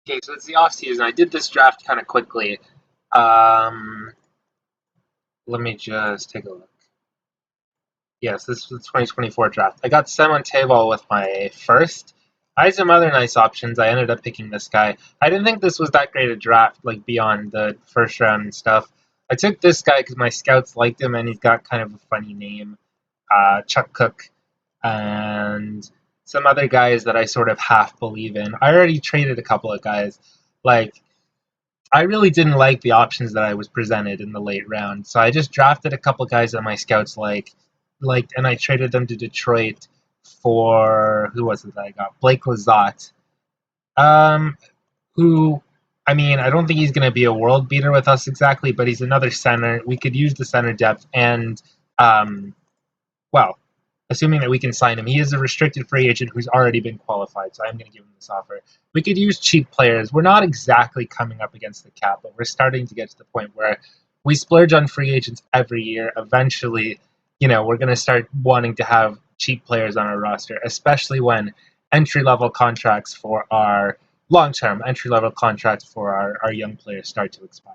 Okay, so it's the off season. I did this draft kind of quickly. Um, Let me just take a look. Yes, this was the 2024 draft. I got Simon Table with my first. I had some other nice options. I ended up picking this guy. I didn't think this was that great a draft, like beyond the first round and stuff. I took this guy because my scouts liked him, and he's got kind of a funny name, Chuck Cook, and some other guys that I sort of half believe in. I already traded a couple of guys, like I really didn't like the options that I was presented in the late round, so I just drafted a couple guys that my scouts liked, and I traded them to Detroit for who was it that I got? Blake Lizotte, um, who, I mean, I don't think he's going to be a world beater with us exactly, but he's another center. We could use the center depth, and um, well, assuming that we can sign him. He is a restricted free agent who's already been qualified, so I'm going to give him this offer. We could use cheap players. We're not exactly coming up against the cap, but we're starting to get to the point where we splurge on free agents every year. Eventually, we're going to start wanting to have cheap players on our roster, especially when entry-level contracts for our long-term entry-level contracts for our young players start to expire.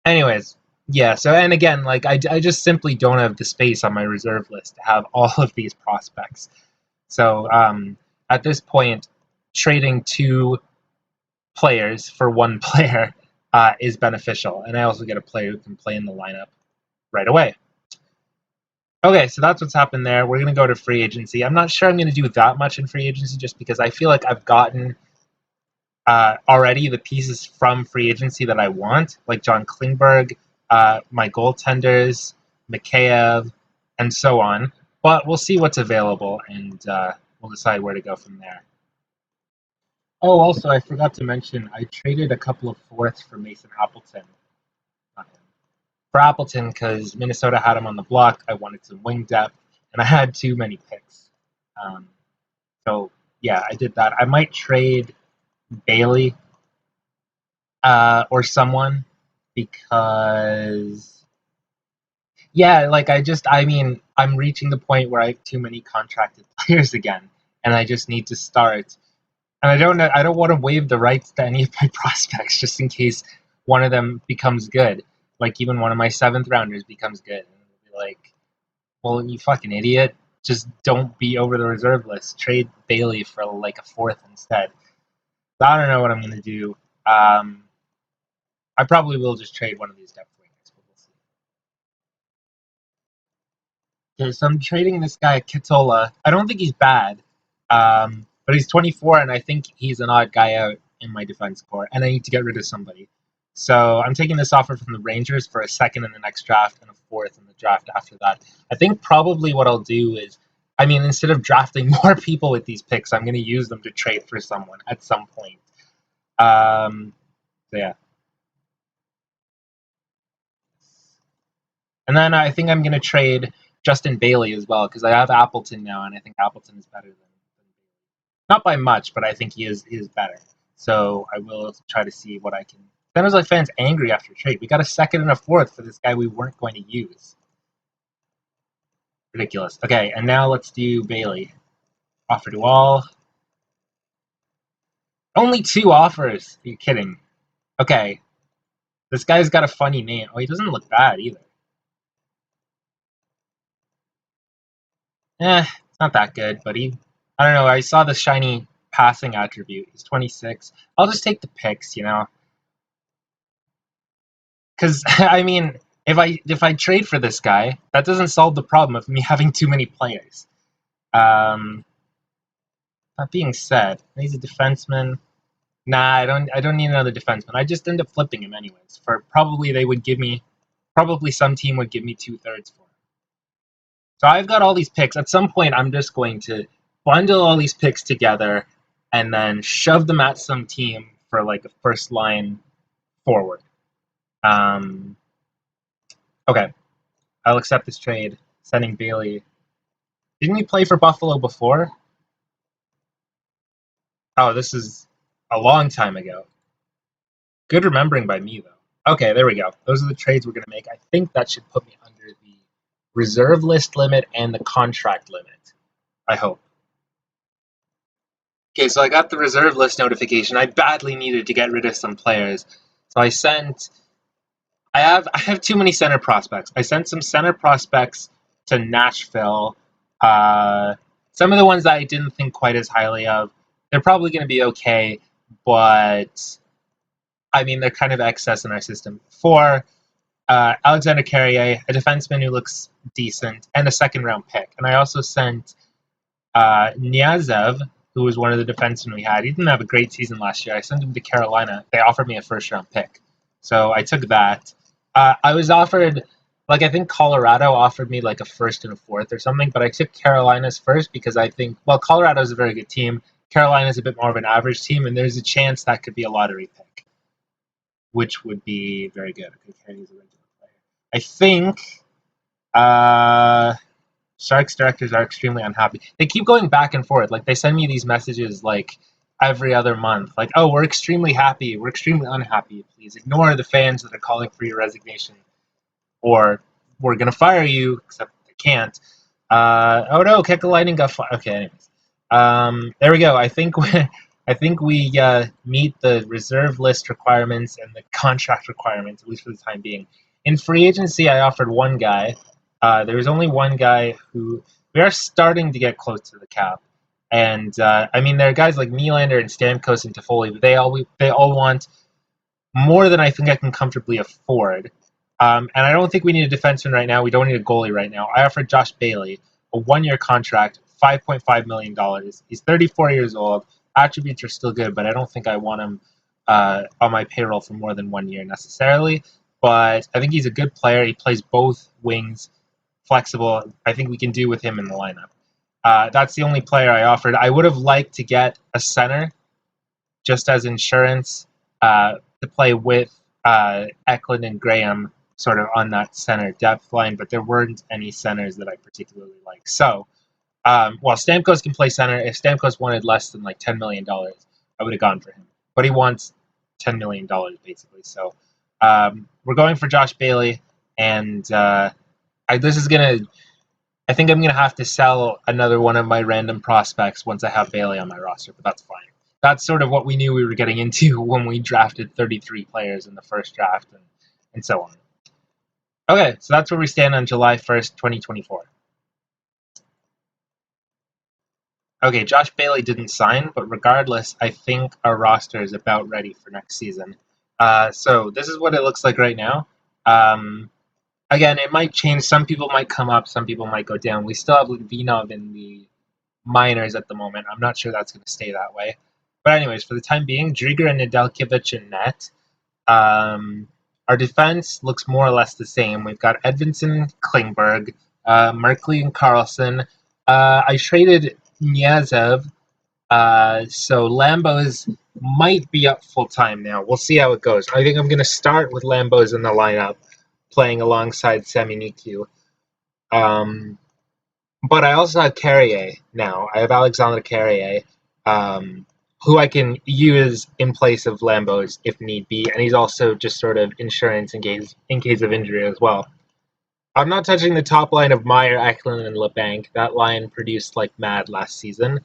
Anyways, yeah. So, and again, like I just simply don't have the space on my reserve list to have all of these prospects. So, at this point, trading two players for one player is beneficial, and I also get a player who can play in the lineup right away. Okay, so that's what's happened there. We're going to go to free agency. I'm not sure I'm going to do that much in free agency just because I feel like I've gotten already the pieces from free agency that I want, like John Klingberg, my goaltenders, Mikheyev, and so on. But we'll see what's available, and we'll decide where to go from there. Oh, also, I forgot to mention, I traded a couple of fourths for Mason Appleton. Not him. For Appleton, because Minnesota had him on the block. I wanted some wing depth, and I had too many picks. Um, so, yeah, I did that. I might trade Bailey or someone because yeah, like I mean, I'm reaching the point where I have too many contracted players again, and I just need to start. And I don't want to waive the rights to any of my prospects just in case one of them becomes good. Like even one of my seventh rounders becomes good, and it'll be like, well, you fucking idiot, just don't be over the reserve list. Trade Bailey for like a fourth instead. So I don't know what I'm gonna do. Um, I probably will just trade one of these depth wingers, but we'll see. Okay, so I'm trading this guy Kitola. I don't think he's bad, but he's 24, and I think he's an odd guy out in my defense core, and I need to get rid of somebody. So I'm taking this offer from the Rangers for a second in the next draft and a fourth in the draft after that. I think probably what I'll do is, I mean, instead of drafting more people with these picks, I'm going to use them to trade for someone at some point. So yeah. And then I think I'm going to trade Justin Bailey as well because I have Appleton now, and I think Appleton is better than not by much, but I think he is better. So I will try to see what I can. San Jose fans angry after trade. We got a second and a fourth for this guy we weren't going to use. Ridiculous. Okay, and now let's do Bailey. Offer to all. Only two offers. Are you kidding? Okay, this guy's got a funny name. Oh, he doesn't look bad either. It's not that good, but I don't know. I saw the shiny passing attribute. He's 26. I'll just take the picks. Because I mean, if I trade for this guy, that doesn't solve the problem of me having too many players. Um, that being said, he's a defenseman. Nah, I don't need another defenseman. I just end up flipping him anyways. For probably they would give me, probably some team would give me 2/3 for him. So I've got all these picks. At some point, I'm just going to bundle all these picks together and then shove them at some team for like a first line forward. Um, okay, I'll accept this trade. Sending Bailey. Didn't he play for Buffalo before? Oh, this is a long time ago. Good remembering by me, though. Okay, there we go. Those are the trades we're going to make. I think that should put me under the reserve list limit and the contract limit. I hope. Okay, so I got the reserve list notification. I badly needed to get rid of some players. So I have too many center prospects. I sent some center prospects to Nashville. Some of the ones that I didn't think quite as highly of. They're probably going to be okay, but I mean, they're kind of excess in our system. For Alexander Carrier, a defenseman who looks decent, and a second round pick. And I also sent Niazev, who was one of the defensemen we had. He didn't have a great season last year. I sent him to Carolina. They offered me a first round pick. So I took that. I was offered, like, I think Colorado offered me like a first and a fourth or something, but I took Carolina's first because I think, well, Colorado's a very good team. Carolina's a bit more of an average team, and there's a chance that could be a lottery pick, which would be very good. Okay, Carey's a regular player. I think Sharks directors are extremely unhappy. They keep going back and forth. Like, they send me these messages like every other month. Like, oh, we're extremely happy. We're extremely unhappy. Please ignore the fans that are calling for your resignation. Or we're going to fire you, except they can't. Oh no, Kekalainen got fired. Okay, anyways. There we go. I think we meet the reserve list requirements and the contract requirements, at least for the time being. In free agency, I offered one guy. There was only one guy who we are starting to get close to the cap, and I mean there are guys like Nylander and Stamkos and Toffoli, but they all want more than I think I can comfortably afford. And I don't think we need a defenseman right now. We don't need a goalie right now. I offered Josh Bailey a 1-year contract, $5.5 million. He's 34 years old. Attributes are still good, but I don't think I want him on my payroll for more than 1 year necessarily. But I think he's a good player. He plays both wings, flexible. I think we can do with him in the lineup. That's the only player I offered. I would have liked to get a center just as insurance to play with Eklund and Graham sort of on that center depth line, but there weren't any centers that I particularly like. So, while Stamkos can play center, if Stamkos wanted less than like $10 million, I would have gone for him. But he wants $10 million basically. So, we're going for Josh Bailey, and I think I'm gonna have to sell another one of my random prospects once I have Bailey on my roster, but that's fine. That's sort of what we knew we were getting into when we drafted 33 players in the first draft and so on. Okay, so that's where we stand on July 1st, 2024. Okay, Josh Bailey didn't sign, but regardless, I think our roster is about ready for next season. So this is what it looks like right now. Again, it might change. Some people might come up, some people might go down. We still have Litvinov in the minors at the moment. I'm not sure that's going to stay that way. But anyways, for the time being, Driedger and Nedeljkovic in net. Our defense looks more or less the same. We've got Edvinsson, Klingberg, Merkley, and Carlson. I traded Niazev, so Lambos might be up full time now. We'll see how it goes. I think I'm going to start with Lambos in the lineup, playing alongside Sami Niku. But I also have Carrier now. I have Alexander Carrier, who I can use in place of Lambos if need be, and he's also just sort of insurance in case of injury as well. I'm not touching the top line of Meyer, Eklund, and LeBanc. That line produced like mad last season.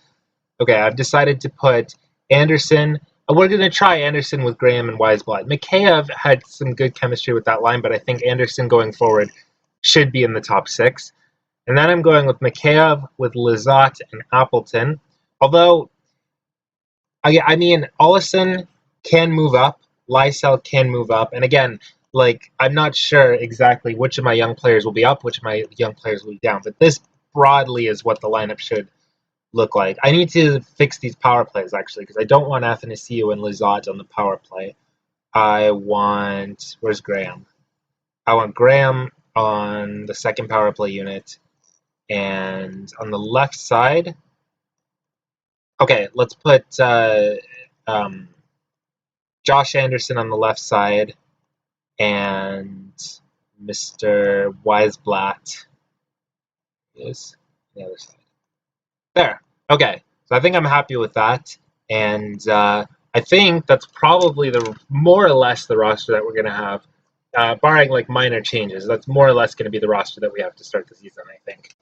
Okay, I've decided to put Anderson. We're going to try Anderson with Graham and Weisblatt. Mikheyev had some good chemistry with that line, but I think Anderson going forward should be in the top 6. And then I'm going with Mikheyev, with Lizotte, and Appleton. Although, I mean, Olsen can move up. Lysell can move up. And again, like, I'm not sure exactly which of my young players will be up, which of my young players will be down. But this broadly is what the lineup should look like. I need to fix these power plays, actually, because I don't want Athanasiou and Lizotte on the power play. Where's Graham? I want Graham on the second power play unit. And on the left side, okay, let's put Josh Anderson on the left side and Mr. Weisblatt is on the other side. There. Okay. So I think I'm happy with that. And I think that's probably more or less the roster that we're going to have, barring like minor changes. That's more or less going to be the roster that we have to start the season, I think.